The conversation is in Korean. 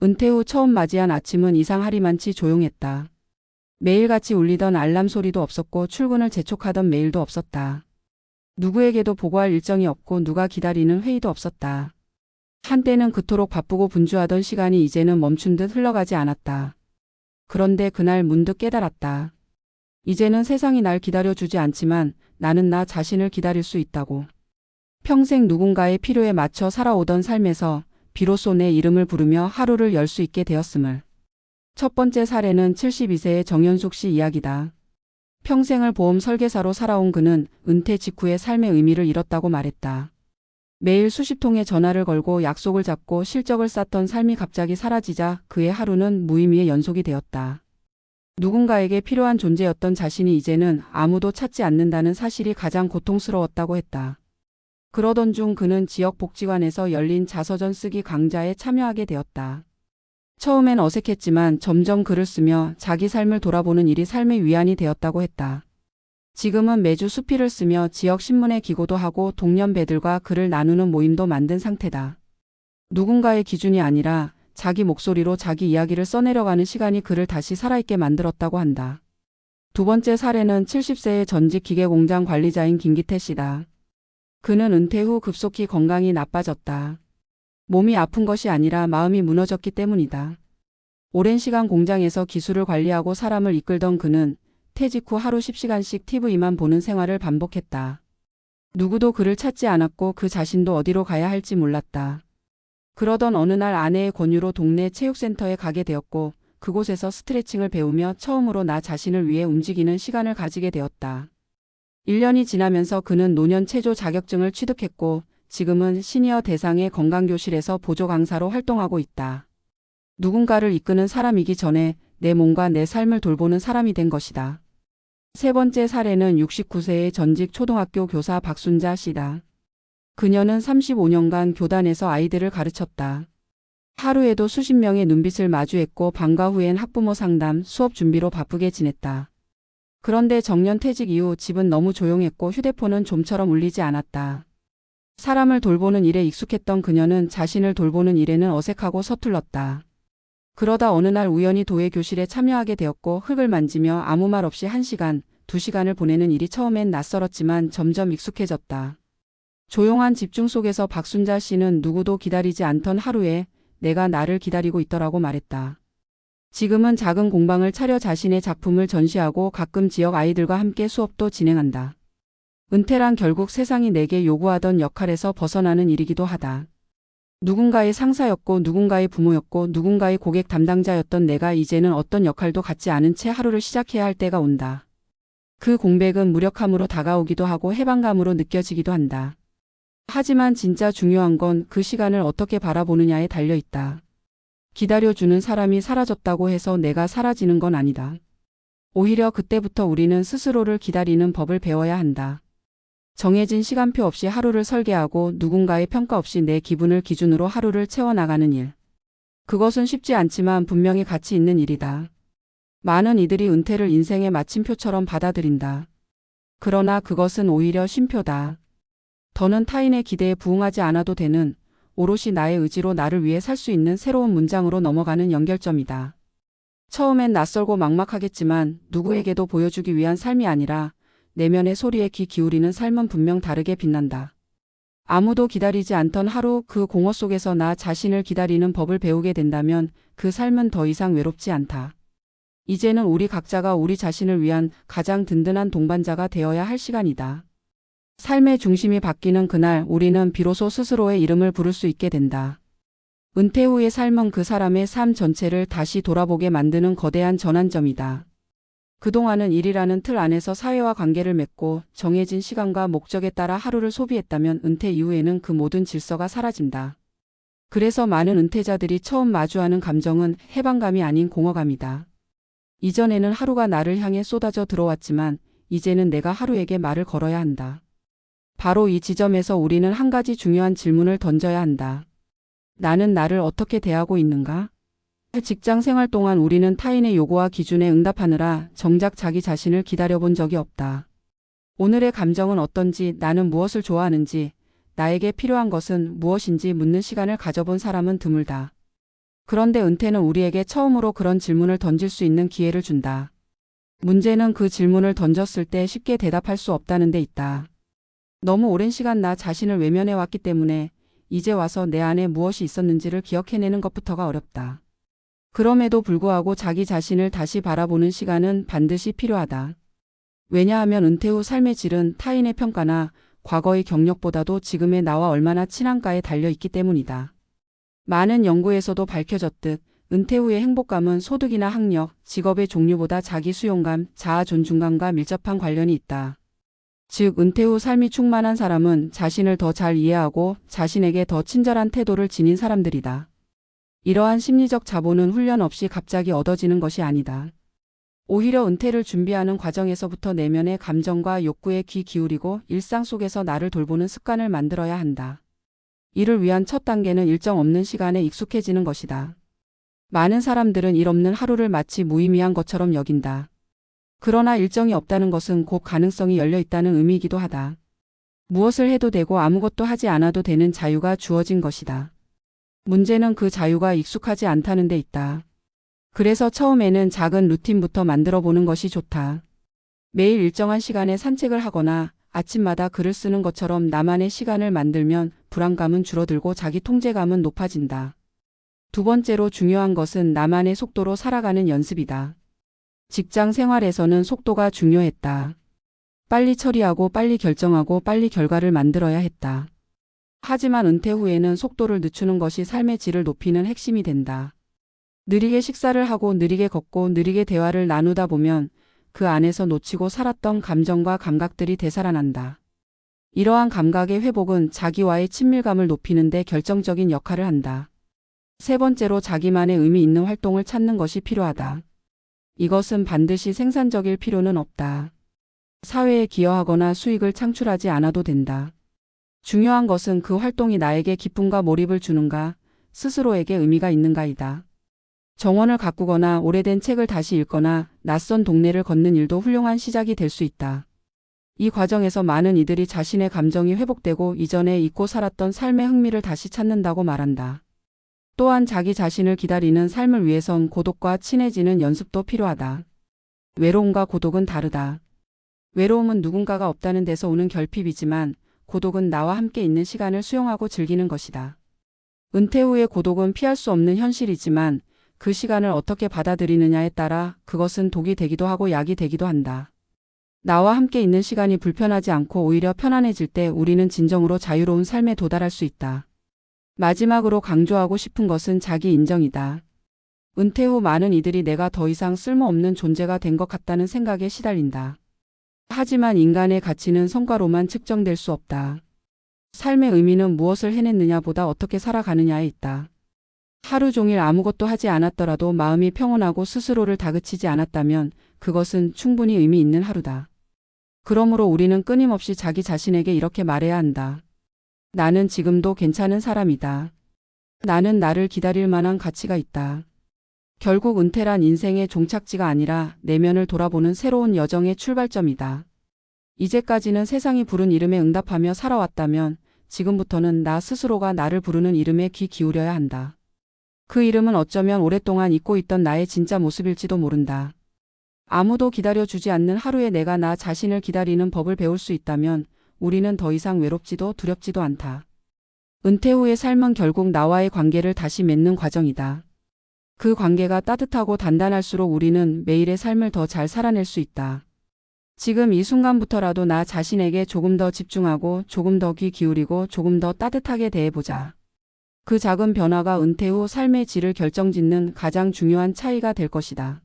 은퇴 후 처음 맞이한 아침은 이상하리만치 조용했다. 매일같이 울리던 알람 소리도 없었고 출근을 재촉하던 메일도 없었다. 누구에게도 보고할 일정이 없고 누가 기다리는 회의도 없었다. 한때는 그토록 바쁘고 분주하던 시간이 이제는 멈춘 듯 흘러가지 않았다. 그런데 그날 문득 깨달았다. 이제는 세상이 날 기다려주지 않지만 나는 나 자신을 기다릴 수 있다고. 평생 누군가의 필요에 맞춰 살아오던 삶에서 비로소 내 이름을 부르며 하루를 열 수 있게 되었음을. 첫 번째 사례는 72세의 정연숙 씨 이야기다. 평생을 보험 설계사로 살아온 그는 은퇴 직후에 삶의 의미를 잃었다고 말했다. 매일 수십 통의 전화를 걸고 약속을 잡고 실적을 쌓던 삶이 갑자기 사라지자 그의 하루는 무의미의 연속이 되었다. 누군가에게 필요한 존재였던 자신이 이제는 아무도 찾지 않는다는 사실이 가장 고통스러웠다고 했다. 그러던 중 그는 지역 복지관에서 열린 자서전 쓰기 강좌에 참여하게 되었다. 처음엔 어색했지만 점점 글을 쓰며 자기 삶을 돌아보는 일이 삶의 위안이 되었다고 했다. 지금은 매주 수필을 쓰며 지역 신문에 기고도 하고 동년배들과 글을 나누는 모임도 만든 상태다. 누군가의 기준이 아니라 자기 목소리로 자기 이야기를 써내려가는 시간이 그를 다시 살아있게 만들었다고 한다. 두 번째 사례는 70세의 전직 기계공장 관리자인 김기태 씨다. 그는 은퇴 후 급속히 건강이 나빠졌다. 몸이 아픈 것이 아니라 마음이 무너졌기 때문이다. 오랜 시간 공장에서 기술을 관리하고 사람을 이끌던 그는 퇴직 후 하루 10시간씩 TV만 보는 생활을 반복했다. 누구도 그를 찾지 않았고 그 자신도 어디로 가야 할지 몰랐다. 그러던 어느 날 아내의 권유로 동네 체육센터에 가게 되었고 그곳에서 스트레칭을 배우며 처음으로 나 자신을 위해 움직이는 시간을 가지게 되었다. 1년이 지나면서 그는 노년 체조 자격증을 취득했고 지금은 시니어 대상의 건강교실에서 보조 강사로 활동하고 있다. 누군가를 이끄는 사람이기 전에 내 몸과 내 삶을 돌보는 사람이 된 것이다. 세 번째 사례는 69세의 전직 초등학교 교사 박순자 씨다. 그녀는 35년간 교단에서 아이들을 가르쳤다. 하루에도 수십 명의 눈빛을 마주했고 방과 후엔 학부모 상담, 수업 준비로 바쁘게 지냈다. 그런데 정년 퇴직 이후 집은 너무 조용했고 휴대폰은 좀처럼 울리지 않았다. 사람을 돌보는 일에 익숙했던 그녀는 자신을 돌보는 일에는 어색하고 서툴렀다. 그러다 어느 날 우연히 도예 교실에 참여하게 되었고 흙을 만지며 아무 말 없이 1시간, 2시간을 보내는 일이 처음엔 낯설었지만 점점 익숙해졌다. 조용한 집중 속에서 박순자 씨는 누구도 기다리지 않던 하루에 내가 나를 기다리고 있더라고 말했다. 지금은 작은 공방을 차려 자신의 작품을 전시하고 가끔 지역 아이들과 함께 수업도 진행한다. 은퇴란 결국 세상이 내게 요구하던 역할에서 벗어나는 일이기도 하다. 누군가의 상사였고 누군가의 부모였고 누군가의 고객 담당자였던 내가 이제는 어떤 역할도 갖지 않은 채 하루를 시작해야 할 때가 온다. 그 공백은 무력함으로 다가오기도 하고 해방감으로 느껴지기도 한다. 하지만 진짜 중요한 건 그 시간을 어떻게 바라보느냐에 달려 있다. 기다려주는 사람이 사라졌다고 해서 내가 사라지는 건 아니다. 오히려 그때부터 우리는 스스로를 기다리는 법을 배워야 한다. 정해진 시간표 없이 하루를 설계하고 누군가의 평가 없이 내 기분을 기준으로 하루를 채워나가는 일. 그것은 쉽지 않지만 분명히 가치 있는 일이다. 많은 이들이 은퇴를 인생의 마침표처럼 받아들인다. 그러나 그것은 오히려 쉼표다. 더는 타인의 기대에 부응하지 않아도 되는 오롯이 나의 의지로 나를 위해 살 수 있는 새로운 문장으로 넘어가는 연결점이다. 처음엔 낯설고 막막하겠지만 누구에게도 보여주기 위한 삶이 아니라 내면의 소리에 귀 기울이는 삶은 분명 다르게 빛난다. 아무도 기다리지 않던 하루 그 공허 속에서 나 자신을 기다리는 법을 배우게 된다면 그 삶은 더 이상 외롭지 않다. 이제는 우리 각자가 우리 자신을 위한 가장 든든한 동반자가 되어야 할 시간이다. 삶의 중심이 바뀌는 그날 우리는 비로소 스스로의 이름을 부를 수 있게 된다. 은퇴 후의 삶은 그 사람의 삶 전체를 다시 돌아보게 만드는 거대한 전환점이다. 그동안은 일이라는 틀 안에서 사회와 관계를 맺고 정해진 시간과 목적에 따라 하루를 소비했다면 은퇴 이후에는 그 모든 질서가 사라진다. 그래서 많은 은퇴자들이 처음 마주하는 감정은 해방감이 아닌 공허감이다. 이전에는 하루가 나를 향해 쏟아져 들어왔지만 이제는 내가 하루에게 말을 걸어야 한다. 바로 이 지점에서 우리는 한 가지 중요한 질문을 던져야 한다. 나는 나를 어떻게 대하고 있는가? 직장 생활 동안 우리는 타인의 요구와 기준에 응답하느라 정작 자기 자신을 기다려본 적이 없다. 오늘의 감정은 어떤지, 나는 무엇을 좋아하는지, 나에게 필요한 것은 무엇인지 묻는 시간을 가져본 사람은 드물다. 그런데 은퇴는 우리에게 처음으로 그런 질문을 던질 수 있는 기회를 준다. 문제는 그 질문을 던졌을 때 쉽게 대답할 수 없다는 데 있다. 너무 오랜 시간 나 자신을 외면해 왔기 때문에 이제 와서 내 안에 무엇이 있었는지를 기억해내는 것부터가 어렵다. 그럼에도 불구하고 자기 자신을 다시 바라보는 시간은 반드시 필요하다. 왜냐하면 은퇴 후 삶의 질은 타인의 평가나 과거의 경력보다도 지금의 나와 얼마나 친한가에 달려있기 때문이다. 많은 연구에서도 밝혀졌듯 은퇴 후의 행복감은 소득이나 학력, 직업의 종류보다 자기 수용감, 자아 존중감과 밀접한 관련이 있다. 즉, 은퇴 후 삶이 충만한 사람은 자신을 더 잘 이해하고 자신에게 더 친절한 태도를 지닌 사람들이다. 이러한 심리적 자본은 훈련 없이 갑자기 얻어지는 것이 아니다. 오히려 은퇴를 준비하는 과정에서부터 내면의 감정과 욕구에 귀 기울이고 일상 속에서 나를 돌보는 습관을 만들어야 한다. 이를 위한 첫 단계는 일정 없는 시간에 익숙해지는 것이다. 많은 사람들은 일 없는 하루를 마치 무의미한 것처럼 여긴다. 그러나 일정이 없다는 것은 곧 가능성이 열려 있다는 의미이기도 하다. 무엇을 해도 되고 아무것도 하지 않아도 되는 자유가 주어진 것이다. 문제는 그 자유가 익숙하지 않다는 데 있다. 그래서 처음에는 작은 루틴부터 만들어 보는 것이 좋다. 매일 일정한 시간에 산책을 하거나 아침마다 글을 쓰는 것처럼 나만의 시간을 만들면 불안감은 줄어들고 자기 통제감은 높아진다. 두 번째로 중요한 것은 나만의 속도로 살아가는 연습이다. 직장 생활에서는 속도가 중요했다. 빨리 처리하고 빨리 결정하고 빨리 결과를 만들어야 했다. 하지만 은퇴 후에는 속도를 늦추는 것이 삶의 질을 높이는 핵심이 된다. 느리게 식사를 하고 느리게 걷고 느리게 대화를 나누다 보면 그 안에서 놓치고 살았던 감정과 감각들이 되살아난다. 이러한 감각의 회복은 자기와의 친밀감을 높이는 데 결정적인 역할을 한다. 세 번째로 자기만의 의미 있는 활동을 찾는 것이 필요하다. 이것은 반드시 생산적일 필요는 없다. 사회에 기여하거나 수익을 창출하지 않아도 된다. 중요한 것은 그 활동이 나에게 기쁨과 몰입을 주는가, 스스로에게 의미가 있는가이다. 정원을 가꾸거나 오래된 책을 다시 읽거나 낯선 동네를 걷는 일도 훌륭한 시작이 될 수 있다. 이 과정에서 많은 이들이 자신의 감정이 회복되고 이전에 잊고 살았던 삶의 흥미를 다시 찾는다고 말한다. 또한 자기 자신을 기다리는 삶을 위해선 고독과 친해지는 연습도 필요하다. 외로움과 고독은 다르다. 외로움은 누군가가 없다는 데서 오는 결핍이지만 고독은 나와 함께 있는 시간을 수용하고 즐기는 것이다. 은퇴 후의 고독은 피할 수 없는 현실이지만 그 시간을 어떻게 받아들이느냐에 따라 그것은 독이 되기도 하고 약이 되기도 한다. 나와 함께 있는 시간이 불편하지 않고 오히려 편안해질 때 우리는 진정으로 자유로운 삶에 도달할 수 있다. 마지막으로 강조하고 싶은 것은 자기 인정이다. 은퇴 후 많은 이들이 내가 더 이상 쓸모없는 존재가 된 것 같다는 생각에 시달린다. 하지만 인간의 가치는 성과로만 측정될 수 없다. 삶의 의미는 무엇을 해냈느냐보다 어떻게 살아가느냐에 있다. 하루 종일 아무것도 하지 않았더라도 마음이 평온하고 스스로를 다그치지 않았다면 그것은 충분히 의미 있는 하루다. 그러므로 우리는 끊임없이 자기 자신에게 이렇게 말해야 한다. 나는 지금도 괜찮은 사람이다. 나는 나를 기다릴 만한 가치가 있다. 결국 은퇴란 인생의 종착지가 아니라 내면을 돌아보는 새로운 여정의 출발점이다. 이제까지는 세상이 부른 이름에 응답하며 살아왔다면 지금부터는 나 스스로가 나를 부르는 이름에 귀 기울여야 한다. 그 이름은 어쩌면 오랫동안 잊고 있던 나의 진짜 모습일지도 모른다. 아무도 기다려주지 않는 하루에 내가 나 자신을 기다리는 법을 배울 수 있다면 우리는 더 이상 외롭지도 두렵지도 않다. 은퇴 후의 삶은 결국 나와의 관계를 다시 맺는 과정이다. 그 관계가 따뜻하고 단단할수록 우리는 매일의 삶을 더 잘 살아낼 수 있다. 지금 이 순간부터라도 나 자신에게 조금 더 집중하고 조금 더 귀 기울이고 조금 더 따뜻하게 대해보자. 그 작은 변화가 은퇴 후 삶의 질을 결정짓는 가장 중요한 차이가 될 것이다.